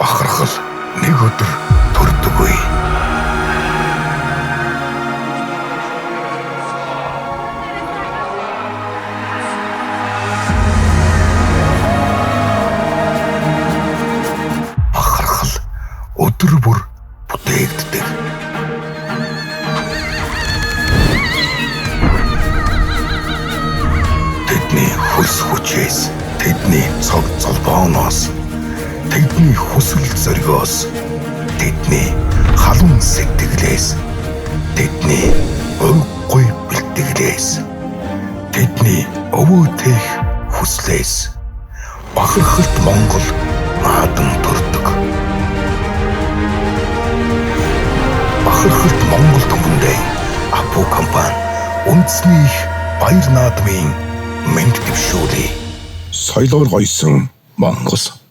бахархал нэг өдөр төрдөггүй. Бахархал өдөр бүр бүтээгддэг. Тэдний хөлс хүчээс, тэдний цог цолбооноос, тэдний хүсэл зоригоос, тэдний халуун сэтгэлээс, тэдний өвггүй бэлтгэлээс, тэдний өвөөтөх хүслээс бахархалт Монгол наадам төрдөг. Бахархалт Монгол төмөндөө Апу компани үндэсний баяр наадмын мэнд дэвшүүлээ. Соёлоор гоёсон Монгол.